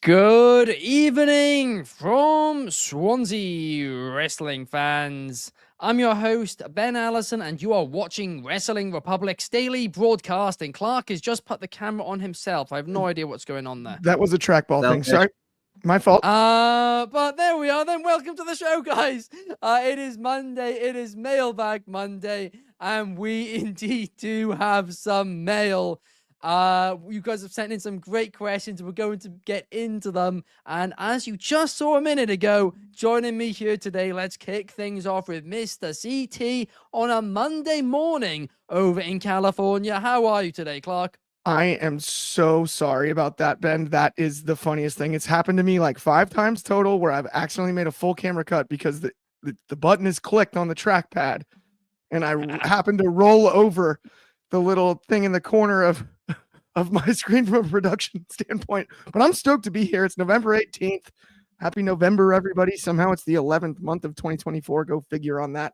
Good evening from Swansea, wrestling fans. I'm your host, Ben Allison, and you are watching Wrestling Republic's daily broadcast. And Clark has just put the camera on himself. I have no idea what's going on there. That was a trackball thing. Sorry, my fault. But there we are then. Welcome to the show, guys. It is Monday. It is Mailbag Monday, and we indeed do have some mail. You guys have sent in some great questions. We're going to get into them. And as you just saw a minute ago, joining me here today, let's kick things off with Mr. CT on a Monday morning over in California. How are you today, Clark? I am so sorry about that, Ben. That is the funniest thing. It's happened to me like 5 times total where I've accidentally made a full camera cut because the button is clicked on the trackpad and I happened to roll over the little thing in the corner of my screen from a production standpoint. But I'm stoked to be here. It's November 18th. Happy November, everybody. Somehow it's the 11th month of 2024. Go figure on that.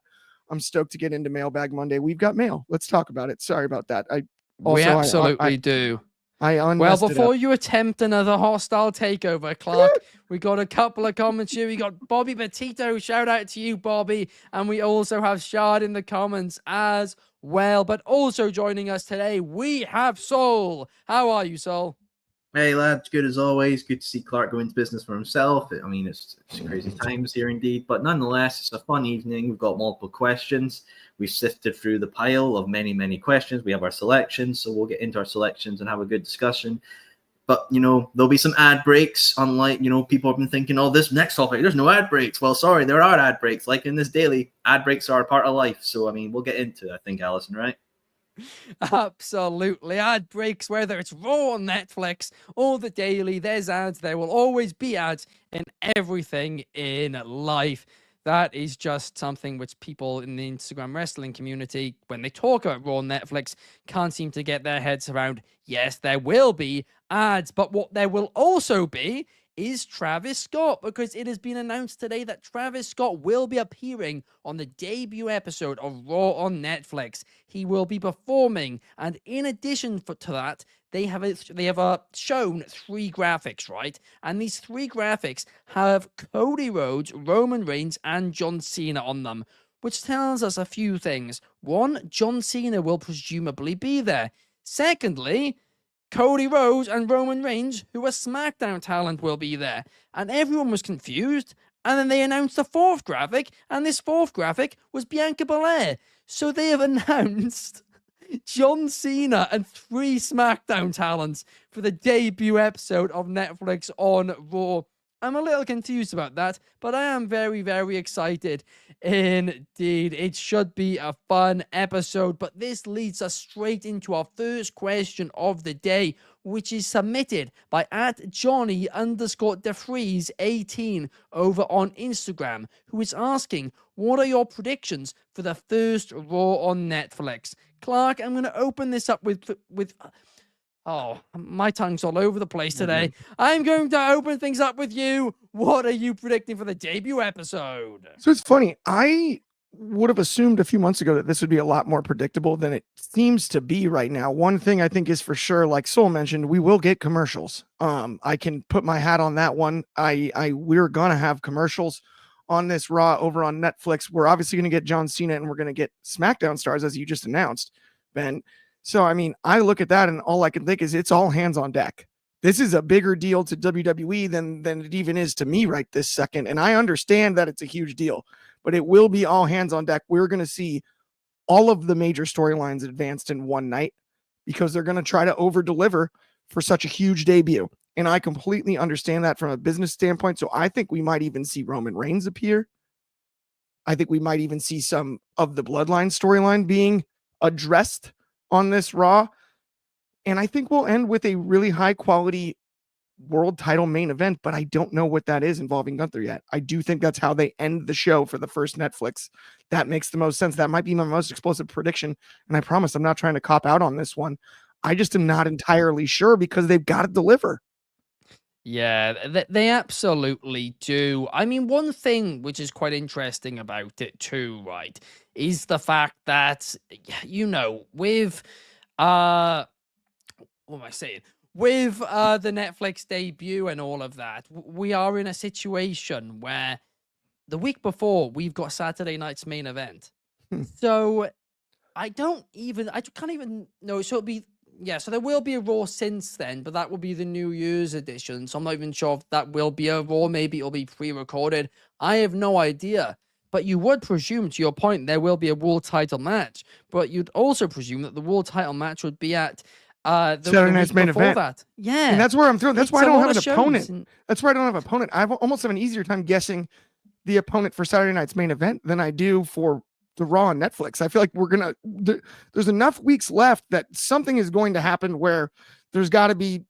I'm stoked to get into Mailbag Monday. We've got mail. Let's talk about it. Sorry about that. We absolutely do. Well, before you attempt another hostile takeover, Clark, we got a couple of comments here. We got Bobby Petito. Shout out to you, Bobby. And we also have Shard in the comments as well. But also joining us today, we have Soul. How are you, Soul? Hey, lads. Good as always. Good to see Clark go into business for himself. I mean, it's crazy times here indeed. But nonetheless, it's a fun evening. We've got multiple questions. We've sifted through the pile of many, many questions. We have our selections, so we'll get into our selections and have a good discussion. But, there'll be some ad breaks, unlike, people have been thinking, oh, this next topic, there's no ad breaks. Well, sorry, there are ad breaks. Like in this daily, ad breaks are a part of life. So, I mean, we'll get into it, I think, Allison, right? Absolutely. Ad breaks, whether it's Raw on Netflix or the daily, there's ads. There will always be ads in everything in life. That is just something which people in the Instagram wrestling community, when they talk about Raw on Netflix, can't seem to get their heads around. Yes, there will be ads, but what there will also be is Travis Scott, because it has been announced today that Travis Scott will be appearing on the debut episode of Raw on Netflix. He will be performing, and in addition to that, they have shown 3 graphics, right? And these 3 graphics have Cody Rhodes, Roman Reigns, and John Cena on them, which tells us a few things. 1, John Cena will presumably be there. Secondly, Cody Rhodes and Roman Reigns, who are SmackDown talent, will be there. And everyone was confused. And then they announced a 4th graphic, and this 4th graphic was Bianca Belair. So they have announced John Cena and 3 SmackDown talents for the debut episode of Netflix on Raw. I'm a little confused about that, but I am very, very excited indeed. It should be a fun episode, but this leads us straight into our first question of the day, which is submitted by @Johnny_DeFreeze18 over on Instagram, who is asking, what are your predictions for the first Raw on Netflix? Clark, I'm going to open this up with oh, my tongue's all over the place today. I'm going to open things up with you. What are you predicting for the debut episode? So it's funny. I would have assumed a few months ago that this would be a lot more predictable than it seems to be right now. One thing I think is for sure, like Soul mentioned, we will get commercials. I can put my hat on that one. We're gonna have commercials on this Raw over on Netflix. We're obviously gonna get John Cena and we're gonna get SmackDown stars, as you just announced, Ben. So, I mean, I look at that and all I can think is it's all hands on deck. This is a bigger deal to WWE than it even is to me right this second. And I understand that it's a huge deal, but it will be all hands on deck. We're going to see all of the major storylines advanced in one night because they're going to try to over deliver for such a huge debut. And I completely understand that from a business standpoint. So I think we might even see Roman Reigns appear. I think we might even see some of the Bloodline storyline being addressed on this Raw. And I think we'll end with a really high quality world title main event, but I don't know what that is involving Gunther yet. I do think that's how they end the show for the first Netflix. That makes the most sense. That might be my most explosive prediction. And I promise I'm not trying to cop out on this one. I just am not entirely sure because they've got to deliver. Yeah, they absolutely do. I mean, one thing which is quite interesting about it too, right, is the fact that, with, what am I saying? with the Netflix debut and all of that, we are in a situation where the week before we've got Saturday night's main event. So I can't even know. So it'll be, yeah, so there will be a Raw since then, but that will be the New Year's edition. So I'm not even sure if that will be a Raw. Maybe it'll be pre-recorded. I have no idea. But you would presume, to your point, there will be a world title match. But you'd also presume that the world title match would be at Saturday night's main event. That. Yeah. And that's where I'm throwing. That's why I don't have an opponent. And that's why I don't have an opponent. I almost have an easier time guessing the opponent for Saturday night's main event than I do for the Raw on Netflix. I feel like there's enough weeks left that something is going to happen where there's got to be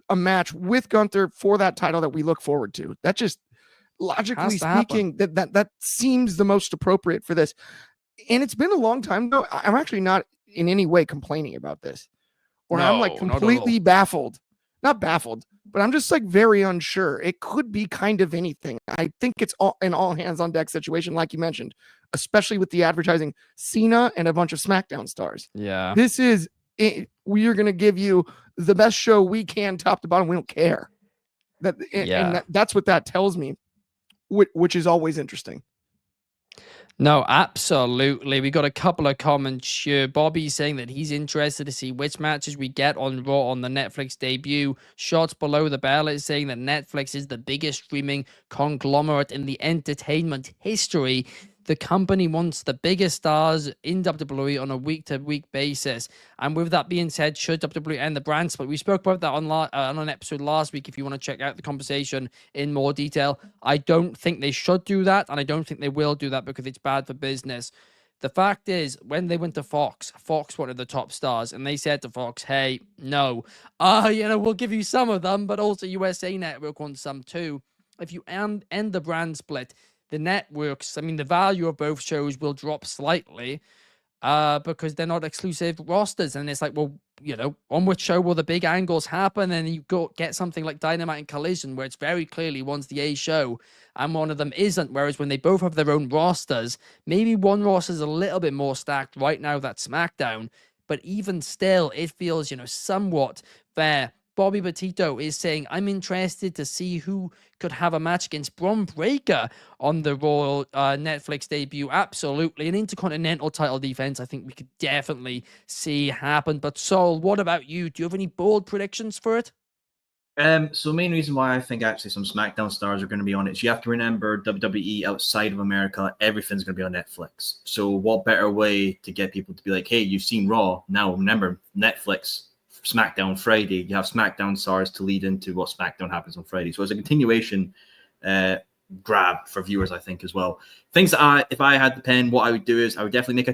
a match with Gunther for that title that we look forward to. That just, logically speaking, that seems the most appropriate for this. And it's been a long time though. I'm actually not in any way complaining about this, or I'm like completely baffled. Not baffled, but I'm just like very unsure. It could be kind of anything. I think it's an all hands on deck situation, like you mentioned, especially with the advertising Cena and a bunch of SmackDown stars. Yeah. This is it. We are going to give you the best show we can, top to bottom. We don't care. And that's what that tells me, which is always interesting. No, absolutely. We got a couple of comments here. Bobby saying that he's interested to see which matches we get on Raw on the Netflix debut. Shots Below the Bell is saying that Netflix is the biggest streaming conglomerate in the entertainment history. The company wants the biggest stars in WWE on a week-to-week basis. And with that being said, should WWE end the brand split? We spoke about that on an episode last week if you want to check out the conversation in more detail. I don't think they should do that, and I don't think they will do that because it's bad for business. The fact is, when they went to Fox wanted the top stars, and they said to Fox, hey, no. We'll give you some of them, but also USA Network wants some too. If you end the brand split, the networks, the value of both shows will drop slightly because they're not exclusive rosters. And it's like, well, on which show will the big angles happen? And you get something like Dynamite and Collision, where it's very clearly one's the A show and one of them isn't. Whereas when they both have their own rosters, maybe one roster is a little bit more stacked right now, that's SmackDown. But even still, it feels, somewhat fair. Bobby Petito is saying, I'm interested to see who could have a match against Bron Breakker on the Raw Netflix debut. Absolutely. An Intercontinental title defense, I think we could definitely see happen. But Saul, what about you? Do you have any bold predictions for it? So the main reason why I think actually some SmackDown stars are going to be on it is you have to remember WWE outside of America, everything's going to be on Netflix. So what better way to get people to be like, hey, you've seen Raw. Now remember, Netflix, SmackDown Friday, you have SmackDown stars to lead into what SmackDown happens on Friday. So it's a continuation grab for viewers, I think, as well. Things that if I had the pen, what I would do is I would definitely make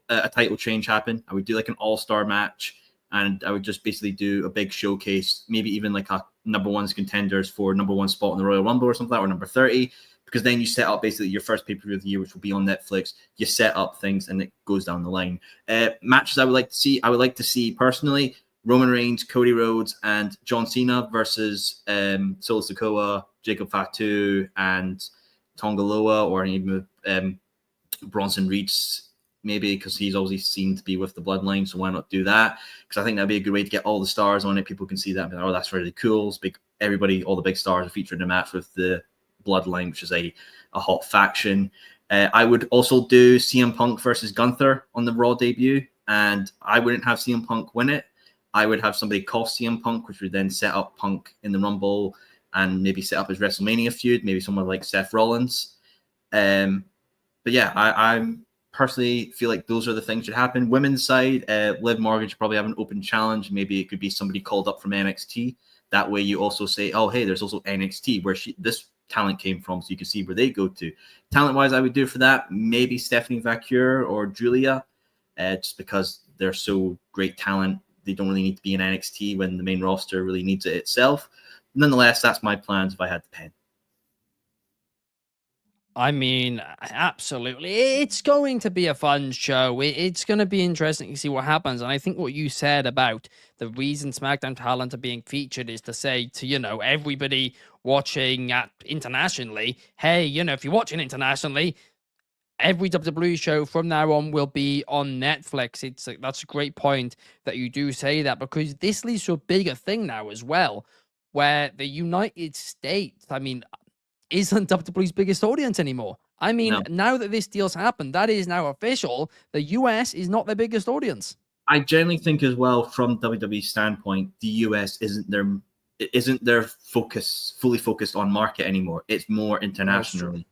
a title change happen. I would do like an all-star match, and I would just basically do a big showcase, maybe even like a number one's contenders for number one spot in the Royal Rumble or something like that, or number 30, because then you set up basically your first pay-per-view of the year, which will be on Netflix. You set up things and it goes down the line. Matches I would like to see personally, Roman Reigns, Cody Rhodes, and John Cena versus Solo Sikoa, Jacob Fatu, and Tonga Loa, or even Bronson Reed's, maybe, because he's always seemed to be with the Bloodline, so why not do that? Because I think that'd be a good way to get all the stars on it. People can see that and be like, oh, that's really cool. All the big stars are featured in a match with the Bloodline, which is a hot faction. I would also do CM Punk versus Gunther on the Raw debut, and I wouldn't have CM Punk win it. I would have somebody call CM Punk, which would then set up Punk in the Rumble and maybe set up his WrestleMania feud, maybe someone like Seth Rollins. But yeah, I'm personally feel like those are the things that should happen. Women's side, Liv Morgan should probably have an open challenge. Maybe it could be somebody called up from NXT. That way you also say, oh, hey, there's also NXT where this talent came from, so you can see where they go to. Talent-wise, I would do for that, maybe Stephanie Vaquer or Julia, just because they're so great talent. They don't really need to be in NXT when the main roster really needs it itself. Nonetheless, that's my plans if I had the pen. Absolutely. It's going to be a fun show. It's going to be interesting to see what happens. And I think what you said about the reason SmackDown talent are being featured is to say to, everybody watching internationally, hey, if you're watching internationally, every WWE show from now on will be on Netflix. It's like, that's a great point that you do say that, because this leads to a bigger thing now as well, where the United States, I mean, isn't WWE's biggest audience anymore. I mean, No. now that this deal's happened, that is now official. The US is not their biggest audience. I generally think as well, from WWE's standpoint, the US isn't their focus fully focused on market anymore. It's more internationally.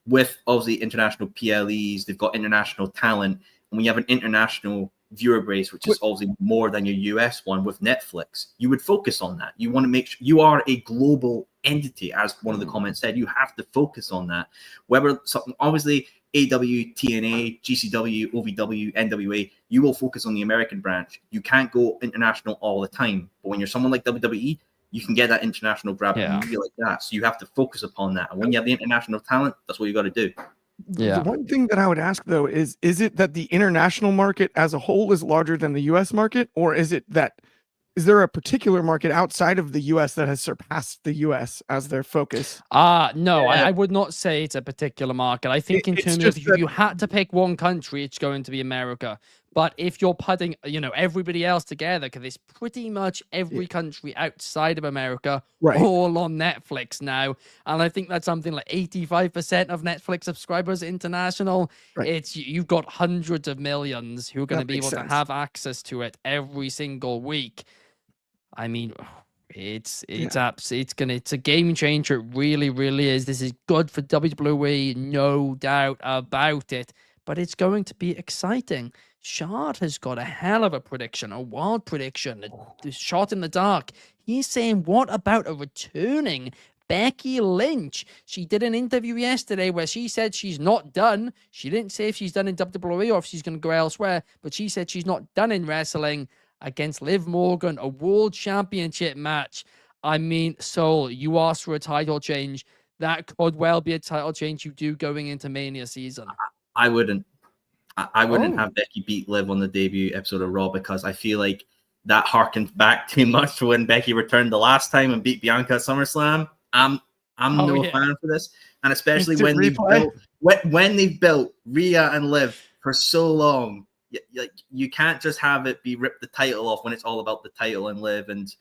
With obviously international PLEs, they've got international talent, and when you have an international viewer base, which is obviously more than your US one with Netflix, you would focus on that. You want to make sure you are a global entity, as one of the comments said. You have to focus on that. Whether something, obviously, AW, TNA, GCW, OVW, NWA, you will focus on the American branch. You can't go international all the time. But when you're someone like WWE, you can get that international grab immediately like that. So you have to focus upon that. And when you have the international talent, that's what you got to do. The one thing that I would ask, though, is it that the international market as a whole is larger than the U.S. market, or is there a particular market outside of the U.S. that has surpassed the U.S. as their focus? No, I would not say it's a particular market. I think in terms of if you had to pick one country, it's going to be America. But if you're putting, everybody else together, because it's pretty much every country outside of America all on Netflix now. And I think that's something like 85% of Netflix subscribers international. It's you've got hundreds of millions who are going to be able to have access to it every single week. I mean, it's a game changer. It really, really is. This is good for WWE, no doubt about it. But it's going to be exciting. Shard has got a hell of a prediction, a wild prediction, a shot in the dark. He's saying, what about a returning Becky Lynch? She did an interview yesterday where she said she's not done. She didn't say if she's done in WWE or if she's going to go elsewhere, but she said she's not done in wrestling against Liv Morgan, a world championship match. I mean, Soul, you asked for a title change. That could well be a title change you do going into Mania season. I wouldn't have Becky beat Liv on the debut episode of Raw, because I feel like that harkens back too much to when Becky returned the last time and beat Bianca at SummerSlam. I'm no fan for this, and especially when they've built Rhea and Liv for so long. You can't just have it be rip the title off when it's all about the title and Liv and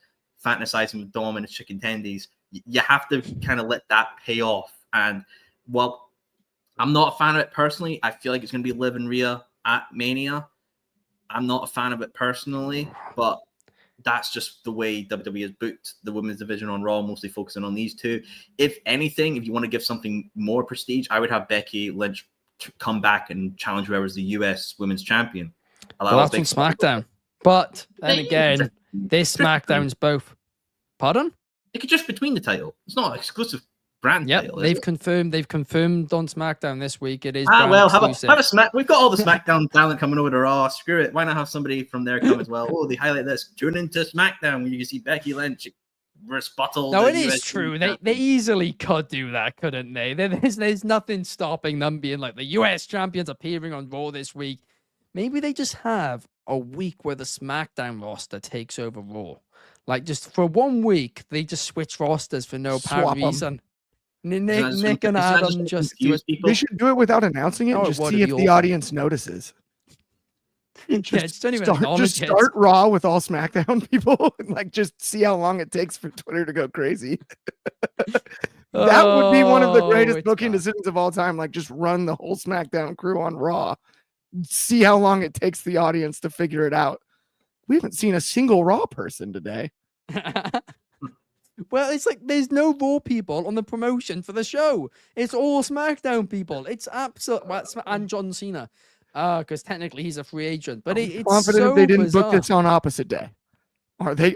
fantasizing with Dom and his chicken tendies. You have to kind of let that pay off. And well, I'm not a fan of it personally. I feel like it's going to be Liv and Rhea at Mania. I'm not a fan of it personally, but that's just the way WWE has booked the women's division on Raw, mostly focusing on these two. If anything, if you want to give something more prestige, I would have Becky Lynch come back and challenge whoever's the US women's champion. Well, that's on SmackDown. But then again, this SmackDown's both. Pardon? They could just between the title. It's not an exclusive brand title. They've confirmed on SmackDown this week. It is exclusive. We've got all the SmackDown talent coming over to Raw. Screw it. Why not have somebody from there come as well? Oh, they highlight this. Tune into SmackDown where you can see Becky Lynch rebuttal. No, it is true. They easily could do that, couldn't they? There's nothing stopping them being like the US champions appearing on Raw this week. Maybe they just have a week where the SmackDown roster takes over Raw. Like, just for 1 week, they just switch rosters for no apparent reason. Nick and Adam just do it. They should do it without announcing it. Just see if the audience notices. Just start Raw with all SmackDown people and like just see how long it takes for Twitter to go crazy. That would be one of the greatest booking decisions of all time. Like, just run the whole SmackDown crew on Raw. See how long it takes the audience to figure it out. We haven't seen a single Raw person today. Well, it's like there's no Raw people on the promotion for the show. It's all SmackDown people. It's absolute and John Cena. Because technically he's a free agent, but it's confident so they didn't bizarre. Book this on opposite day. Are they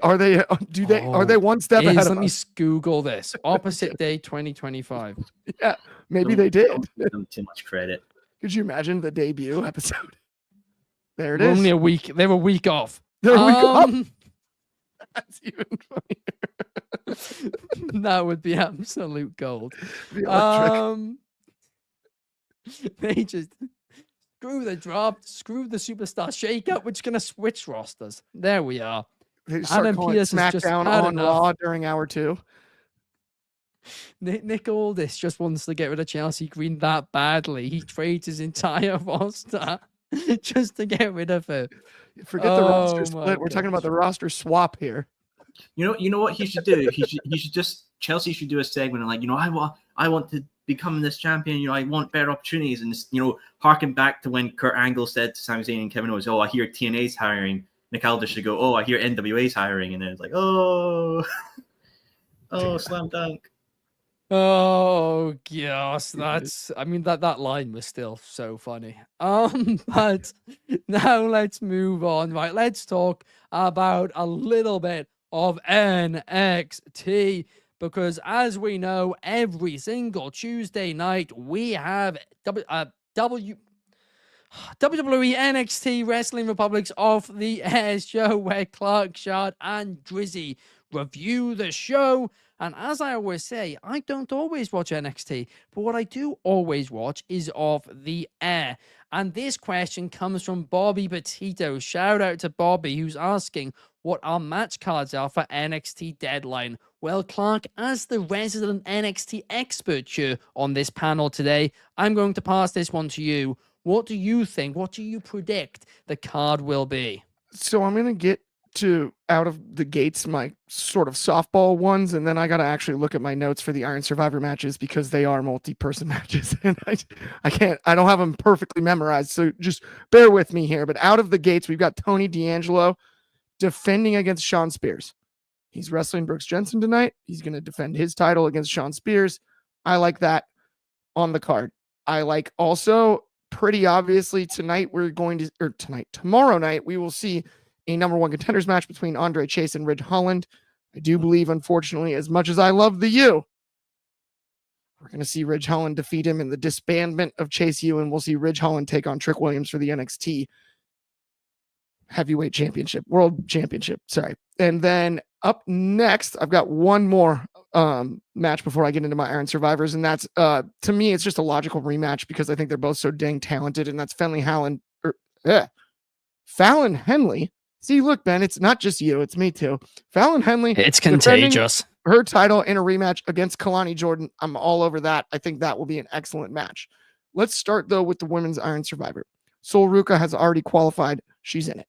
one step ahead of let us? me Google this. Opposite day 2025. Yeah, maybe they did. Don't give them too much credit. Could you imagine the debut episode? There it We're is. Only a week. They're a week off. They're a week off. That's even funnier. That would be absolute gold. They just screw the draft, screw the superstar shakeup. We're just gonna switch rosters. There we are. They start calling SmackDown on Raw during hour 2. Nick Aldis just wants to get rid of Chelsea Green that badly. He trades his entire roster just to get rid of it. Forget the roster Oh my split. We're talking about gosh. the roster swap here. You know what he should do? He should just Chelsea should do a segment like, I want to become this champion. I want better opportunities, and just, harken back to when Kurt Angle said to Sami Zayn and Kevin Owens, "Oh, I hear TNA's hiring." Nick Aldis should go, "Oh, I hear NWA's hiring," and then it's like, "Oh, oh, slam dunk." Oh gosh, that line was still so funny. But now let's move on. Right, let's talk about a little bit of NXT, because as we know, every single Tuesday night we have WWE NXT Wrestling Republics Off the Air show, where Clark Shard and Drizzy review the show. And as I always say, I don't always watch NXT, but what I do always watch is Off the Air. And this question comes from Bobby Petito. Shout out to Bobby, who's asking what our match cards are for NXT Deadline. Well, Clark, as the resident NXT expert here on this panel today, I'm going to pass this one to you. What do you think? What do you predict the card will be? So I'm going to get to out of the gates my sort of softball ones, and then I got to actually look at my notes for the Iron Survivor matches, because they are multi-person matches, and I don't have them perfectly memorized, so just bear with me here. But out of the gates, we've got Tony D'Angelo defending against Sean Spears. He's wrestling Brooks Jensen tonight. He's going to defend his title against Sean Spears. I like that on the card. I like also, pretty obviously, tomorrow night, we will see a number one contenders match between Andre Chase and Ridge Holland. I do believe, unfortunately, as much as I love the U, we're going to see Ridge Holland defeat him in the disbandment of Chase U, and we'll see Ridge Holland take on Trick Williams for the NXT Heavyweight Championship, World Championship. Sorry. And then up next, I've got one more match before I get into my Iron Survivors, and that's to me, it's just a logical rematch because I think they're both so dang talented, and that's Fallon Henley. See, look, Ben, it's not just you, it's me too. Fallon Henley. It's contagious. Her title in a rematch against Kalani Jordan. I'm all over that. I think that will be an excellent match. Let's start, though, with the women's Iron Survivor. Sol Ruka has already qualified. She's in it.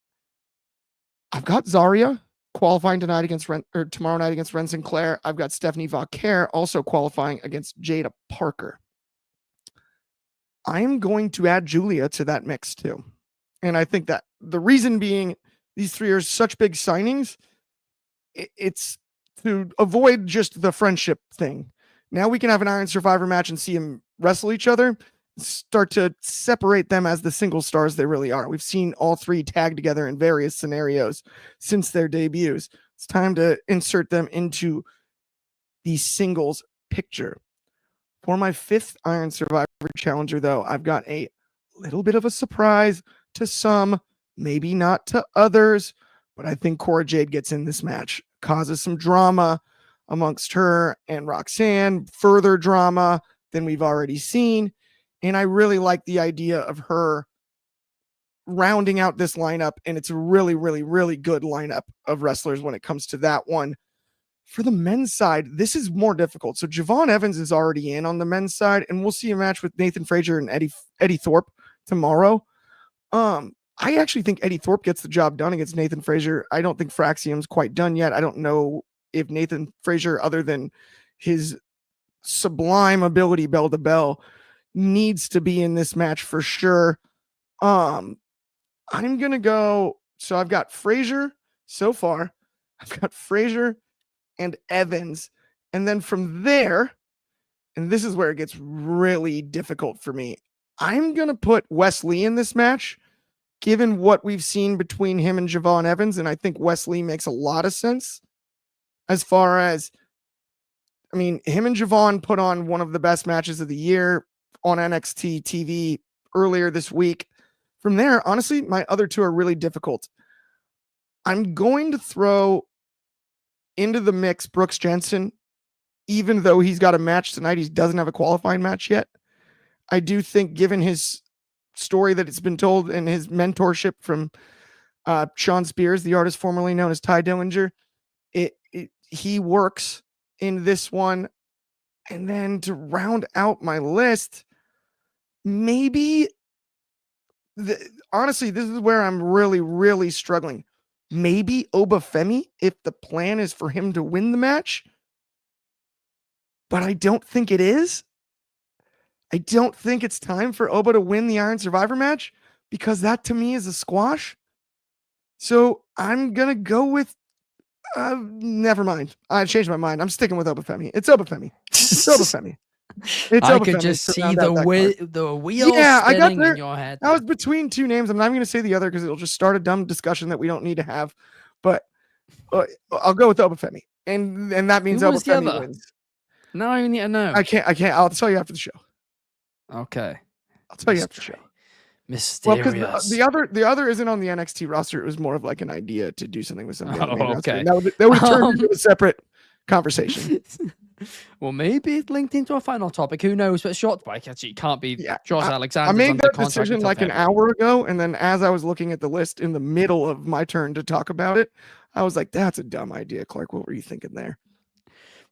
I've got Zarya qualifying tomorrow night against Ren Sinclair. I've got Stephanie Vauquer also qualifying against Jada Parker. I am going to add Julia to that mix too. And I think that the reason being, these three are such big signings, it's to avoid just the friendship thing. Now we can have an Iron Survivor match and see them wrestle each other, start to separate them as the single stars they really are. We've seen all three tag together in various scenarios since their debuts. It's time to insert them into the singles picture. For my fifth Iron Survivor challenger, though, I've got a little bit of a surprise to some, maybe not to others, but I think Cora Jade gets in this match, causes some drama amongst her and Roxanne, further drama than we've already seen. And I really like the idea of her rounding out this lineup. And it's a really, really, really good lineup of wrestlers when it comes to that one. For the men's side, this is more difficult. So Javon Evans is already in on the men's side, and we'll see a match with Nathan Frazier and Eddie Thorpe tomorrow. I actually think Eddie Thorpe gets the job done against Nathan Frazier. I don't think Fraxium's quite done yet. I don't know if Nathan Frazier, other than his sublime ability bell to bell, needs to be in this match for sure. I'm going to go. So I've got Frazier so far. I've got Frazier and Evans. And then from there, and this is where it gets really difficult for me, I'm going to put Wesley in this match, given what we've seen between him and Javon Evans. And I think Wesley makes a lot of sense as far as, him and Javon put on one of the best matches of the year on NXT TV earlier this week. From there, honestly, my other two are really difficult. I'm going to throw into the mix Brooks Jensen, even though he's got a match tonight. He doesn't have a qualifying match yet. I do think, given his story that it's been told and his mentorship from Sean Spears, the artist formerly known as Ty Dillinger, he works in this one. And then to round out my list, maybe honestly, this is where I'm really, really struggling. Maybe Obafemi, if the plan is for him to win the match, but I don't think it is. I don't think it's time for Oba to win the Iron Survivor match because that to me is a squash. So I'm going to go with, never mind. I changed my mind. I'm sticking with Obafemi. It's Obafemi. It's Obafemi. I could just see the wheel spinning in your head. I was between two names. I'm not even going to say the other because it'll just start a dumb discussion that we don't need to have. But I'll go with Obafemi, and that means Obafemi wins. No, I need to know. I can't. I'll tell you after the show. Okay, I'll tell you after the show. Mysterious. Well, because the other isn't on the NXT roster. It was more of like an idea to do something with somebody. Okay, that would turn into a separate conversation. Well, maybe it linked into a final topic. Who knows? But short bike actually can't be. Josh Alexander. I made that decision like an hour ago, and then as I was looking at the list in the middle of my turn to talk about it, I was like, "That's a dumb idea, Clark. What were you thinking there?"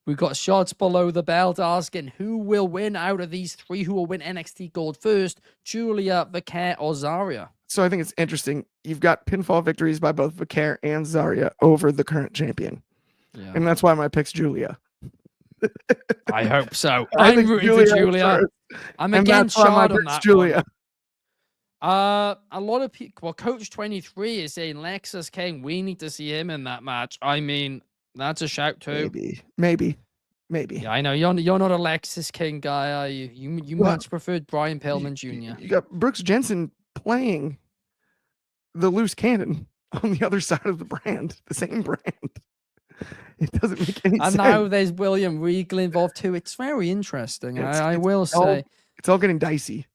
We've got shots below the belt asking who will win out of these three. Who will win NXT Gold first? Julia, Vicaire, or Zarya? So I think it's interesting. You've got pinfall victories by both Vicaire and Zarya over the current champion, and that's why my pick's Julia. I hope so. I'm rooting for Julia. I'm against Shard on that Julia. A lot of people. Well, Coach 23 is saying Lexus King. We need to see him in that match. I mean, that's a shout too. Maybe. Yeah, I know you're not a Lexus King guy, are you? You much preferred Brian Pillman Jr. You got Brooks Jensen playing the loose cannon on the other side of the brand, the same brand. It doesn't make any sense. And now there's William Regal involved too. It's very interesting. I will say. It's all getting dicey.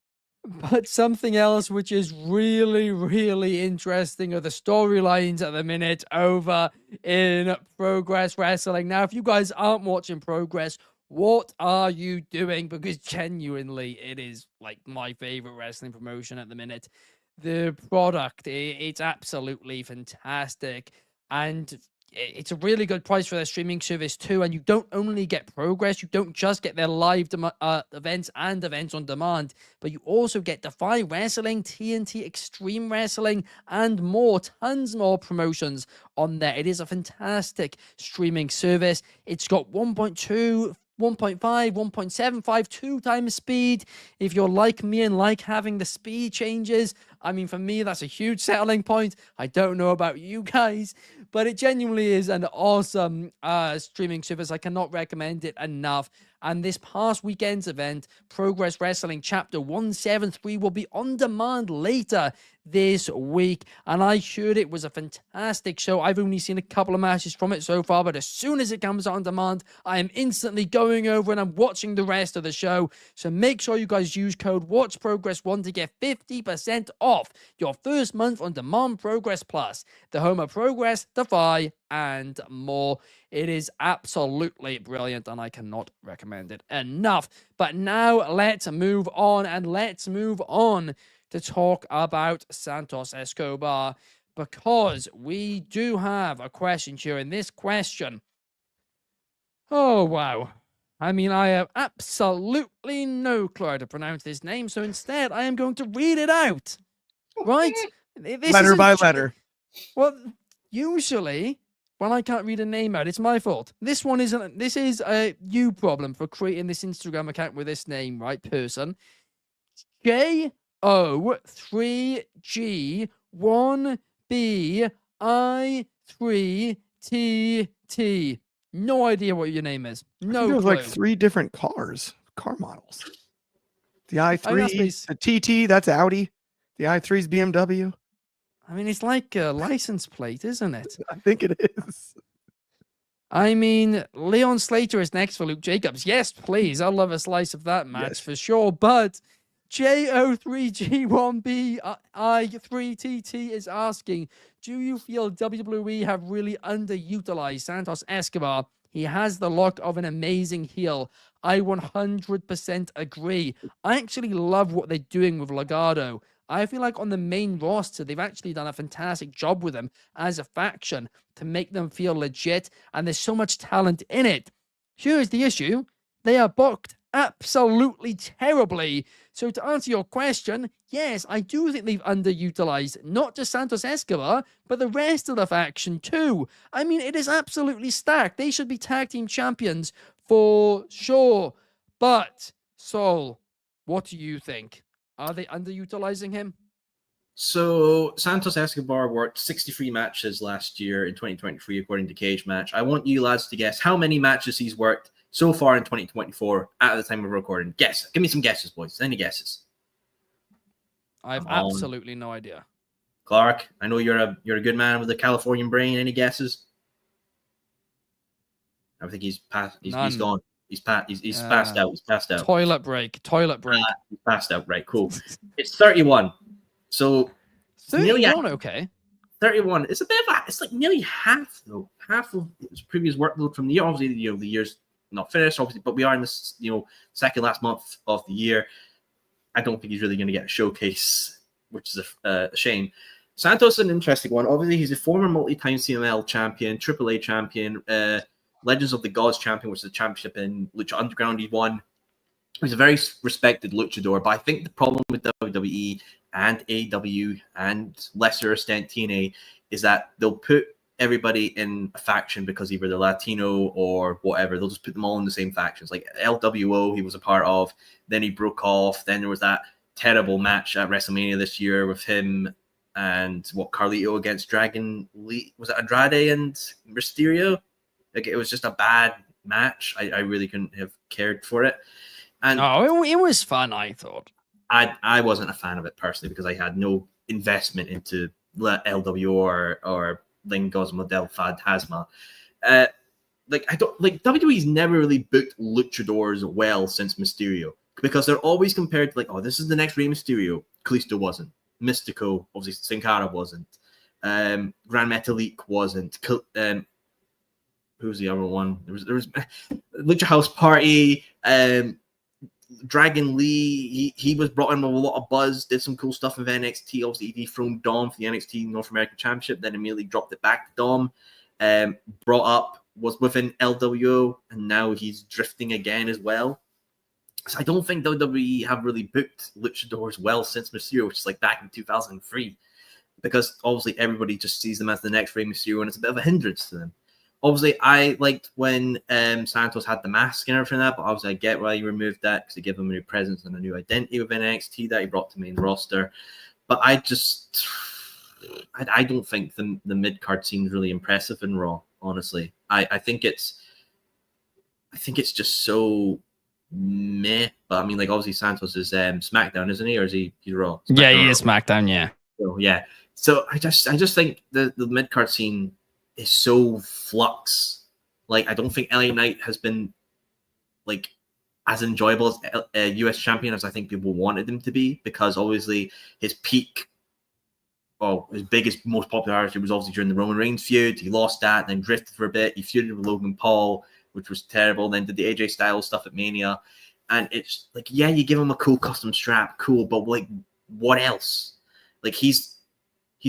But something else which is really, really interesting are the storylines at the minute over in Progress Wrestling. Now, if you guys aren't watching Progress, what are you doing? Because genuinely, it is like my favorite wrestling promotion at the minute. The product, it's absolutely fantastic. And it's a really good price for their streaming service too. And you don't only get Progress, you don't just get their live events and events on demand, but you also get Defy Wrestling, TNT Extreme Wrestling, and more, tons more promotions on there. It is a fantastic streaming service. It's got 1.2, 1.5, 1.75, 2 times speed. If you're like me and like having the speed changes, I mean, for me, that's a huge selling point. I don't know about you guys, but it genuinely is an awesome streaming service. I cannot recommend it enough. And this past weekend's event, Progress Wrestling Chapter 173, will be on demand later this week. And I heard it was a fantastic show. I've only seen a couple of matches from it so far, but as soon as it comes on demand, I am instantly going over and I'm watching the rest of the show. So make sure you guys use code WatchProgress1 to get 50% off your first month on Demand Progress Plus, the home of Progress, Defy, and more. It is absolutely brilliant and I cannot recommend it enough. But now let's move on, and let's move on to talk about Santos Escobar, because we do have a question here. And this question, oh wow, I mean, I have absolutely no clue how to pronounce this name, so instead I am going to read it out. Right? Letter by letter. Well, usually when I can't read a name out, it's my fault. This one isn't. This is a you problem for creating this Instagram account with this name, right, person? JO3G1BI3TT. No idea what your name is. No clue. There's like 3 different car models. The i3, the TT, that's Audi. The i3 is BMW. I mean, it's like a license plate, isn't it? I think it is. I mean, Leon Slater is next for Luke Jacobs. Yes, please. I'll love a slice of that match for sure. But JO3G1BI3TT is asking, do you feel WWE have really underutilized Santos Escobar? He has the look of an amazing heel. I 100% agree. I actually love what they're doing with Legado. I feel like on the main roster, they've actually done a fantastic job with them as a faction to make them feel legit, and there's so much talent in it. Here's the issue. They are booked absolutely terribly. So to answer your question, yes, I do think they've underutilized not just Santos Escobar, but the rest of the faction too. I mean, it is absolutely stacked. They should be tag team champions for sure. But, Saul, what do you think? Are they underutilizing him? So Santos Escobar worked 63 matches last year in 2023, according to Cage Match. I want you lads to guess how many matches he's worked so far in 2024 at the time of recording. Guess. Give me some guesses, boys. Any guesses? I have absolutely no idea. Clark, I know you're a good man with a Californian brain. Any guesses? I think he's passed. He's gone. He's passed out. He's passed out. Toilet break. He's passed out. Right, cool. It's 31. So 31, okay. 31. It's a bit of it's like nearly half though. Half of his previous workload from the year. Obviously, the year's not finished, obviously, but we are in this, second last month of the year. I don't think he's really going to get a showcase, which is a shame. Santos is an interesting one. Obviously, he's a former multi-time CML champion, AAA champion, Legends of the Gods champion, which is a championship in Lucha Underground he won. He's a very respected luchador, but I think the problem with WWE and AEW and lesser extent TNA is that they'll put everybody in a faction because either they're Latino or whatever. They'll just put them all in the same factions. Like LWO, he was a part of. Then he broke off. Then there was that terrible match at WrestleMania this year with him and Carlito against Dragon Lee. Was it Andrade and Mysterio? Like, it was just a bad match. I really couldn't have cared for it. And it was fun, I thought. I wasn't a fan of it personally because I had no investment into LWO or Lingosmo del Fantasma. WWE's never really booked luchadors well since Mysterio because they're always compared to this is the next Rey Mysterio. Kalisto wasn't. Mystico, obviously Sin Cara wasn't. Grand Metalik wasn't. Who's the other one? There was Lucha House Party. Dragon Lee, he was brought in with a lot of buzz, did some cool stuff with NXT. Obviously, he dethroned Dom for the NXT North American Championship, then immediately dropped it back to Dom. Brought up, was within LWO, and now he's drifting again as well. So I don't think WWE have really booked luchadors well since Mysterio, which is like back in 2003, because obviously everybody just sees them as the next Rey Mysterio, and it's a bit of a hindrance to them. Obviously, I liked when Santos had the mask and everything like that, but obviously I get why he removed that because he gave him a new presence and a new identity within NXT that he brought to main roster. But I don't think the mid-card scene is really impressive in Raw, honestly. I think it's just so meh. But I mean, obviously Santos is SmackDown, isn't he? Or is he Raw? SmackDown, yeah, he is SmackDown, yeah. So, yeah. So I just think the mid-card scene is so flux. I don't think LA Knight has been as enjoyable as a US champion as I think people wanted him to be, because obviously his peak, his biggest, most popularity was obviously during the Roman Reigns feud. He lost that, then drifted for a bit. He feuded with Logan Paul, which was terrible. Then did the AJ Styles stuff at Mania, and it's you give him a cool custom strap, cool, but what else? He's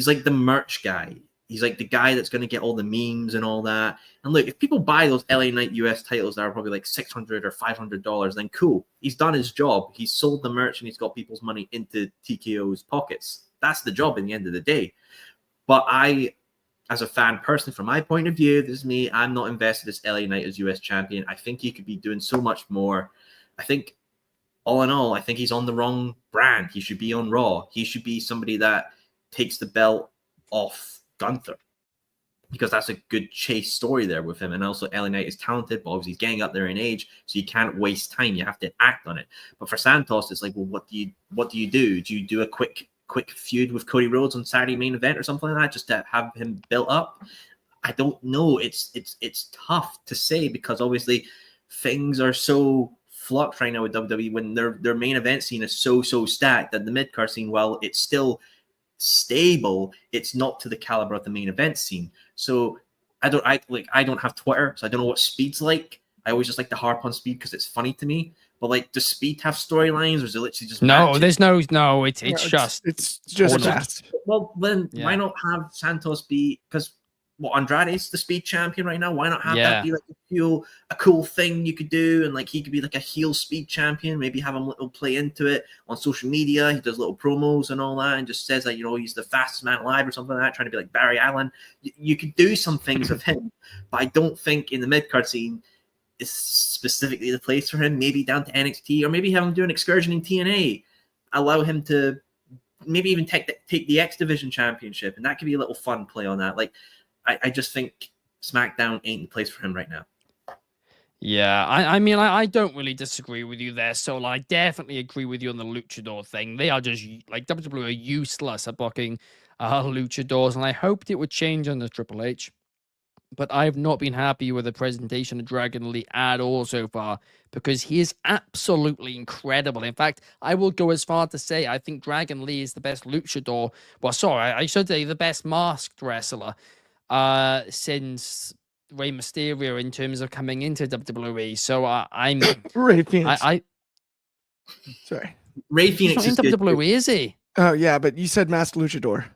like the merch guy. He's like the guy that's going to get all the memes and all that. And look, if people buy those LA Knight US titles that are probably $600 or $500, then cool. He's done his job. He's sold the merch and he's got people's money into TKO's pockets. That's the job in the end of the day. But I, as a fan personally, from my point of view, this is me, I'm not invested as LA Knight as US champion. I think he could be doing so much more. I think, all in all, I think he's on the wrong brand. He should be on Raw. He should be somebody that takes the belt off Gunther, because that's a good chase story there with him. And also LA Knight is talented, but obviously he's getting up there in age, so you can't waste time. You have to act on it. But for Santos, it's what do you do? Do you do a quick feud with Cody Rhodes on Saturday main event or something like that, just to have him built up? I don't know. It's tough to say, because obviously things are so flux right now with WWE when their main event scene is so stacked that the mid-card scene, while it's still stable, it's not to the caliber of the main event scene. So I don't have Twitter, so I don't know what Speed's like. I always just like to harp on Speed because it's funny to me. But does Speed have storylines, or is it literally just no? matches? It's just fast. Well, then why not have Santos be? Because Andrade's the speed champion right now. Why not have Yeah. that be like a cool thing you could do, and like he could be like a heel speed champion. Maybe have him little play into it on social media. He does little promos and all that, and just says that he's the fastest man alive or something like that, trying to be like Barry Allen. You could do some things with him, but I don't think in the mid card scene is specifically the place for him. Maybe down to NXT, or maybe have him do an excursion in TNA. Allow him to maybe even take the X Division Championship, and that could be a little fun play on that. Like, I just think SmackDown ain't the place for him right now. Yeah, I mean, I don't really disagree with you there, so I definitely agree with you on the luchador thing. They are just, like, WWE are useless at booking luchadors, and I hoped it would change under Triple H, but I've not been happy with the presentation of Dragon Lee at all so far, because he is absolutely incredible. In fact, I will go as far to say I think Dragon Lee is the best luchador, well, sorry, I should say the best masked wrestler since Rey Mysterio in terms of coming into WWE. So I'm Ray Phoenix. Sorry, Ray Phoenix he's not in WWE, is he? Oh yeah, but you said masked luchador.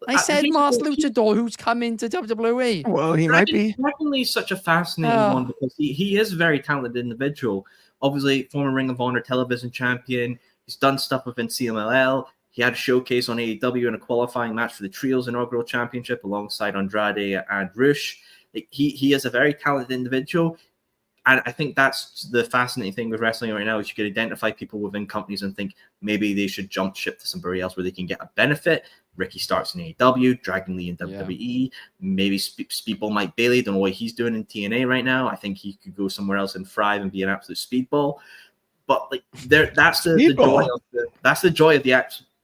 I said masked luchador who's come into WWE. Well, he might be. Dragon Lee's such a fascinating one because he is a very talented individual. Obviously, former Ring of Honor television champion. He's done stuff within CMLL. He had a showcase on AEW in a qualifying match for the Trios inaugural championship alongside Andrade and Rush. He is a very talented individual. And I think that's the fascinating thing with wrestling right now is you can identify people within companies and think maybe they should jump ship to somebody else where they can get a benefit. Ricky starts in AEW, Dragon Lee in WWE, maybe Speedball Mike Bailey. Don't know what he's doing in TNA right now. I think he could go somewhere else and thrive and be an absolute speedball. But like that's the joy of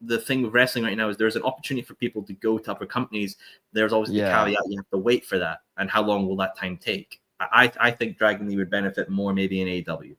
the thing with wrestling right now is there's an opportunity for people to go to other companies. There's always the caveat you have to wait for that, and how long will that time take? I think Dragon Lee would benefit more maybe in AEW.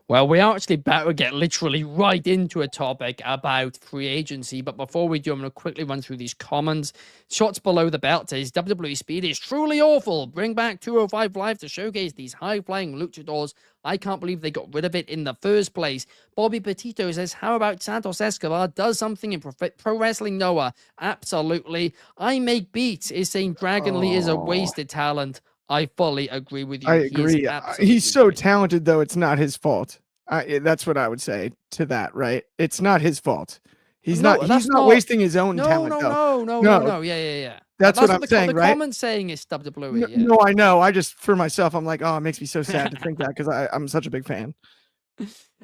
Well, we are actually about to get literally right into a topic about free agency. But before we do, I'm going to quickly run through these comments. Shots below the belt says WWE speed is truly awful. Bring back 205 Live to showcase these high-flying luchadors. I can't believe they got rid of it in the first place. Bobby Petito says, how about Santos Escobar does something in Pro Wrestling Noah? Absolutely. I Make Beats is saying Dragon Lee is a wasted talent. I fully agree with you. I agree. He's so talented, though. It's not his fault. That's what I would say to that, right? It's not his fault. He's not wasting his own talent. No. Yeah. That's what I'm saying, the right? The comment saying is WWE. No, I know. I just, for myself, I'm like, oh, it makes me so sad to think that because I'm such a big fan.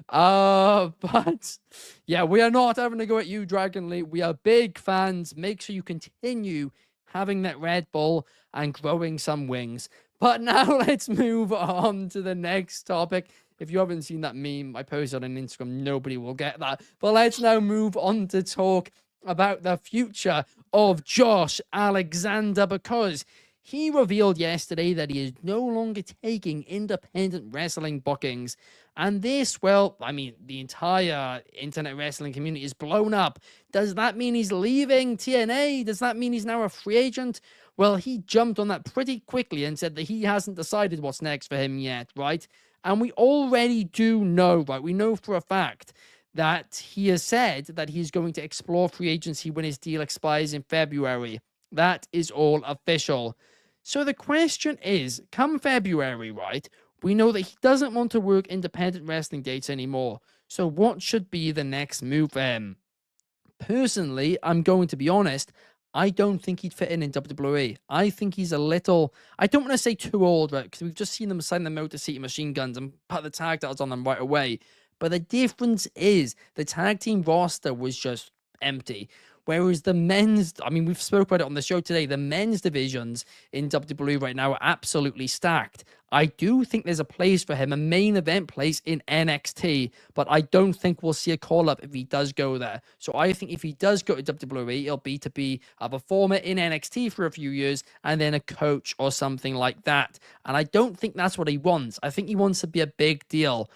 But yeah, we are not having to go at you, Dragon Lee. We are big fans. Make sure you continue having that Red Bull and growing some wings. But now let's move on to the next topic. If you haven't seen that meme I posted on Instagram, nobody will get that. But let's now move on to talk about the future of Josh Alexander, because he revealed yesterday that he is no longer taking independent wrestling bookings. And this, well, I mean, the entire internet wrestling community is blown up. Does that mean he's leaving TNA? Does that mean he's now a free agent? Well, he jumped on that pretty quickly and said that he hasn't decided what's next for him yet, right? And we already do know, right? We know for a fact that he has said that he's going to explore free agency when his deal expires in February. That is all official. So the question is, come February, right? We know that he doesn't want to work independent wrestling dates anymore. So what should be the next move for him? Personally, I'm going to be honest, I don't think he'd fit in WWE. I think he's a little, I don't want to say too old, right? Because we've just seen them sign the Motor City Machine Guns and put the tag titles on them right away. But the difference is the tag team roster was just empty. Whereas the men's, I mean, we've spoke about it on the show today, the men's divisions in WWE right now are absolutely stacked. I do think there's a place for him, a main event place in NXT, but I don't think we'll see a call-up if he does go there. So I think if he does go to WWE, it'll be to be a performer in NXT for a few years and then a coach or something like that. And I don't think that's what he wants. I think he wants to be a big deal.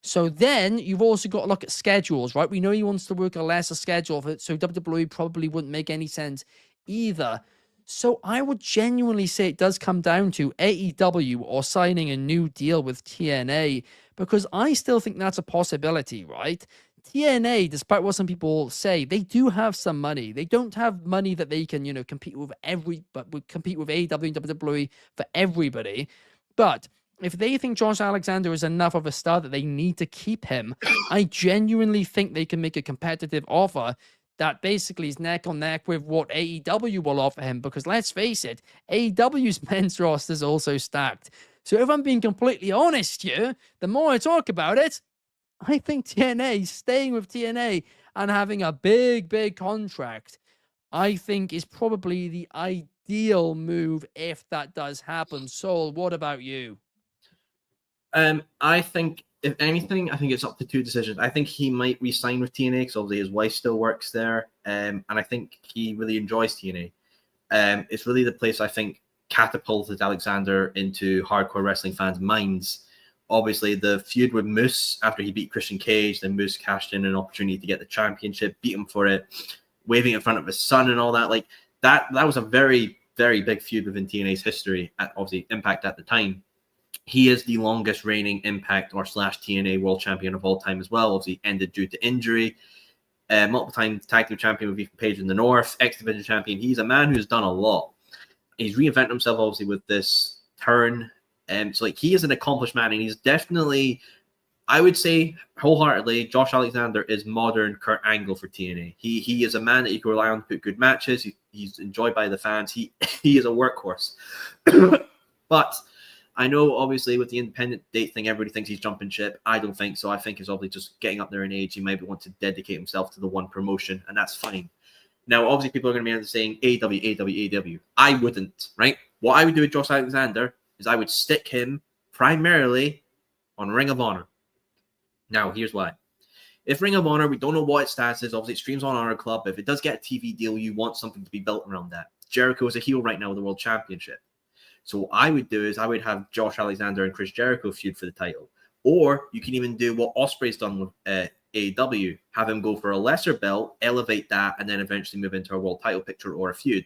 So then you've also got to look at schedules, right? We know he wants to work a lesser schedule, so WWE probably wouldn't make any sense either. So I would genuinely say it does come down to AEW or signing a new deal with TNA, because I still think that's a possibility, right? TNA, despite what some people say, they do have some money. They don't have money that they can, compete with compete with AEW and WWE for everybody. But if they think Josh Alexander is enough of a star that they need to keep him, I genuinely think they can make a competitive offer that basically is neck on neck with what AEW will offer him. Because let's face it, AEW's men's roster is also stacked. So if I'm being completely honest here, the more I talk about it, I think TNA, staying with TNA and having a big, big contract, I think is probably the ideal move if that does happen. Sol, what about you? I think, if anything, I think it's up to two decisions. I think he might re-sign with TNA because obviously his wife still works there, and I think he really enjoys TNA. It's really the place I think catapulted Alexander into hardcore wrestling fans' minds. Obviously, the feud with Moose after he beat Christian Cage, then Moose cashed in an opportunity to get the championship, beat him for it, waving in front of his son and all that. Like that was a very, very big feud within TNA's history. Obviously, Impact at the time. He is the longest reigning Impact or / TNA world champion of all time as well. Obviously, ended due to injury. Multiple time tag team champion with Ethan Page in the North, X Division champion. He's a man who's done a lot. He's reinvented himself, obviously, with this turn. So, like, he is an accomplished man, and he's definitely, I would say, wholeheartedly, Josh Alexander is modern Kurt Angle for TNA. He is a man that you can rely on to put good matches. He's enjoyed by the fans. He is a workhorse. But I know, obviously, with the independent date thing, everybody thinks he's jumping ship. I don't think so. I think he's obviously just getting up there in age. He maybe want to dedicate himself to the one promotion, and that's fine. Now, obviously, people are going to be saying AEW. I wouldn't, right? What I would do with Josh Alexander is I would stick him primarily on Ring of Honor. Now, here's why. If Ring of Honor, we don't know what its status is. Obviously, it streams on Honor Club. If it does get a TV deal, you want something to be built around that. Jericho is a heel right now with the World Championship. So what I would do is I would have Josh Alexander and Chris Jericho feud for the title. Or you can even do what Ospreay's done with AEW. Have him go for a lesser belt, elevate that, and then eventually move into a world title picture or a feud.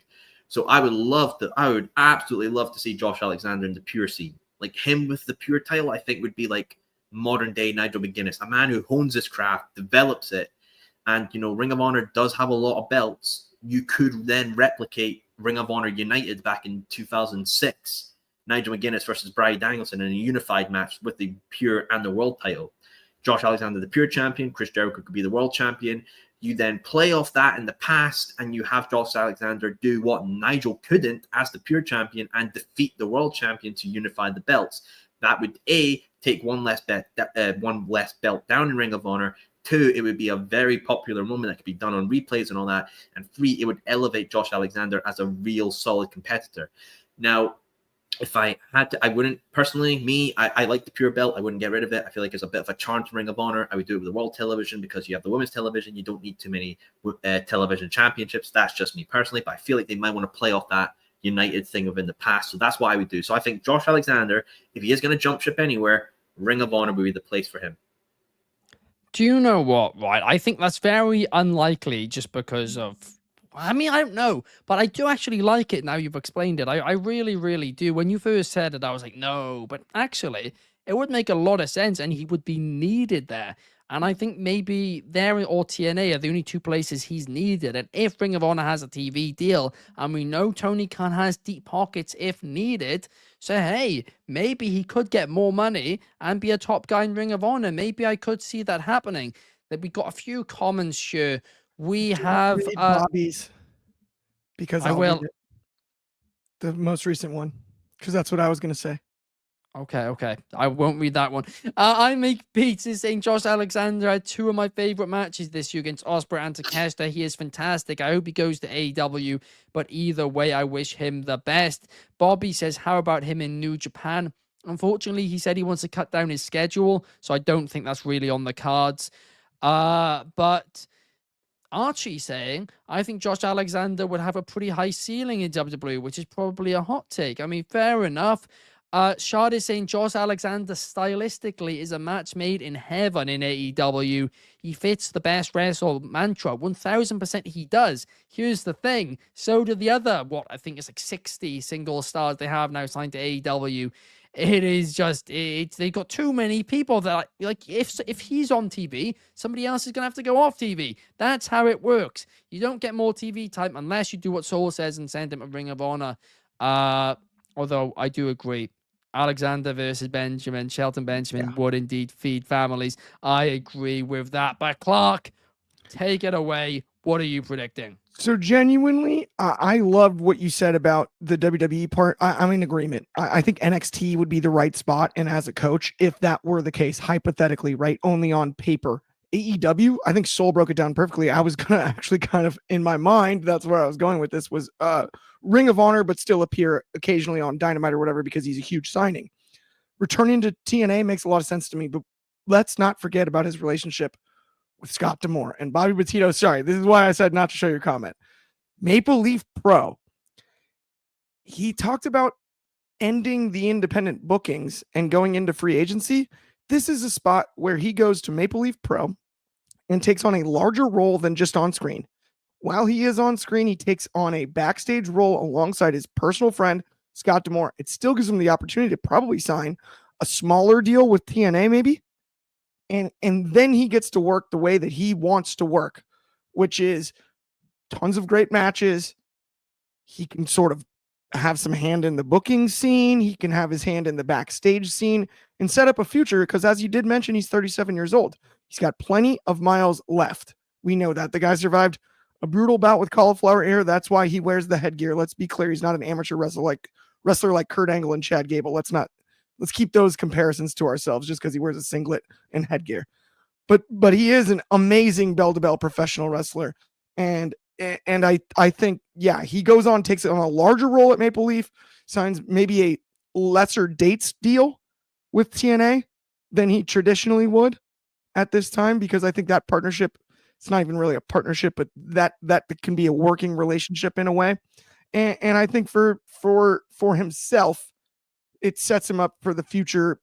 So I would absolutely love to see Josh Alexander in the pure scene. Like him with the pure title, I think would be like modern day Nigel McGuinness, a man who hones his craft, develops it. And, Ring of Honor does have a lot of belts. You could then replicate Ring of Honor United back in 2006. Nigel McGuinness versus Bryan Danielson in a unified match with the pure and the world title. Josh Alexander, the pure champion. Chris Jericho could be the world champion. You then play off that in the past, and you have Josh Alexander do what Nigel couldn't as the pure champion and defeat the world champion to unify the belts. That would take one less belt down in Ring of Honor. 2, it would be a very popular moment that could be done on replays and all that. And 3, it would elevate Josh Alexander as a real solid competitor. Now, if I had to, I wouldn't personally, I like the pure belt. I wouldn't get rid of it. I feel like it's a bit of a charm to Ring of Honor. I would do it with the world television because you have the women's television. You don't need too many television championships. That's just me personally, but I feel like they might want to play off that United thing within the past. So that's what I would do. So I think Josh Alexander, if he is going to jump ship anywhere, Ring of Honor would be the place for him. Do you know what, right? I think that's very unlikely just because of, I don't know, but I do actually like it now you've explained it. I really, really do. When you first said it, I was like, no, but actually, it would make a lot of sense and he would be needed there. And I think maybe there or TNA are the only two places he's needed. And if Ring of Honor has a TV deal, and we know Tony Khan has deep pockets if needed, so hey, maybe he could get more money and be a top guy in Ring of Honor. Maybe I could see that happening. That we got a few comments here. We have Bobby's because I will. The most recent one, because that's what I was going to say. Okay. I won't read that one. I make beats is saying Josh Alexander had 2 of my favorite matches this year against Ospreay and Takeshita. He is fantastic. I hope he goes to AEW, but either way, I wish him the best. Bobby says, how about him in New Japan? Unfortunately, he said he wants to cut down his schedule, so I don't think that's really on the cards. But Archie saying, I think Josh Alexander would have a pretty high ceiling in WWE, which is probably a hot take. I mean, fair enough. Shard is saying Josh Alexander stylistically is a match made in heaven in AEW. He fits the best wrestle mantra. 1000% he does. Here's the thing. So do the other, what I think is like 60 single stars they have now signed to AEW. It is just they got too many people that like if he's on TV, somebody else is gonna have to go off TV. That's how it works. You don't get more TV time unless you do what Saul says and send him a Ring of Honor. Although I do agree, Alexander versus Benjamin, Shelton Benjamin would indeed feed families. I agree with that. But Clark, take it away. What are you predicting? So genuinely, I loved what you said about the WWE part. I'm in agreement. I think NXT would be the right spot. And as a coach, if that were the case, hypothetically, right, only on paper. AEW, I think Soul broke it down perfectly. I was going to actually kind of, in my mind, that's where I was going with this, was Ring of Honor, but still appear occasionally on Dynamite or whatever because he's a huge signing. Returning to TNA makes a lot of sense to me, but let's not forget about his relationship with Scott D'Amore and Bobby Petito. Sorry, this is why I said not to show your comment. Maple Leaf Pro. He talked about ending the independent bookings and going into free agency. This is a spot where he goes to Maple Leaf Pro and takes on a larger role than just on screen. While he is on screen, he takes on a backstage role alongside his personal friend, Scott D'Amore. It still gives him the opportunity to probably sign a smaller deal with TNA maybe. And then he gets to work the way that he wants to work, which is tons of great matches. He can sort of have some hand in the booking scene. He can have his hand in the backstage scene and set up a future because, as you did mention, he's 37 years old. He's got plenty of miles left. We know that. The guy survived a brutal bout with cauliflower ear. That's why he wears the headgear. Let's be clear. He's not an amateur wrestler like Kurt Angle and Chad Gable. Let's keep those comparisons to ourselves just because he wears a singlet and headgear. But he is an amazing bell-to-bell professional wrestler. And I think, yeah, he goes on, takes it on a larger role at Maple Leaf, signs maybe a lesser dates deal with TNA than he traditionally would at this time, because I think that partnership, it's not even really a partnership, but that can be a working relationship in a way. And I think for himself, it sets him up for the future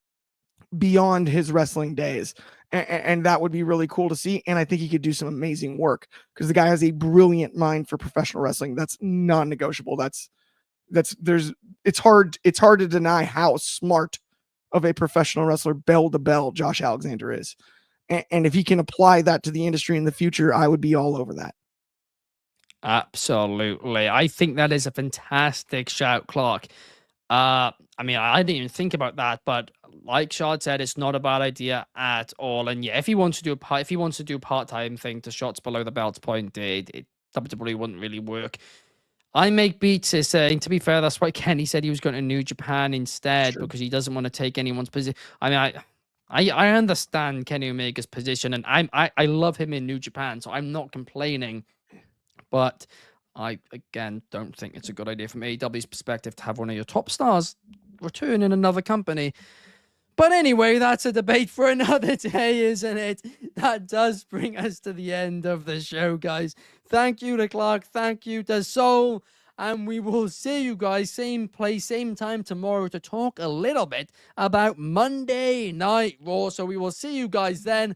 beyond his wrestling days. And that would be really cool to see. And I think he could do some amazing work because the guy has a brilliant mind for professional wrestling. That's non-negotiable. It's hard to deny how smart of a professional wrestler bell to bell Josh Alexander is. And if he can apply that to the industry in the future, I would be all over that. Absolutely. I think that is a fantastic shout, Clark. I mean, I didn't even think about that, but like Shard said, it's not a bad idea at all. And yeah, if he wants to do a part-time thing to shots below the belt point, it WWE wouldn't really work. I make beats is saying, to be fair, that's why Kenny said he was going to New Japan instead, because he doesn't want to take anyone's position. I mean, I understand Kenny Omega's position, and I love him in New Japan, so I'm not complaining. But I, again, don't think it's a good idea from AEW's perspective to have one of your top stars return in another company. But anyway, that's a debate for another day, isn't it? That does bring us to the end of the show, guys. Thank you to Clark. Thank you to Soul. And we will see you guys same place, same time tomorrow to talk a little bit about Monday Night Raw. So we will see you guys then.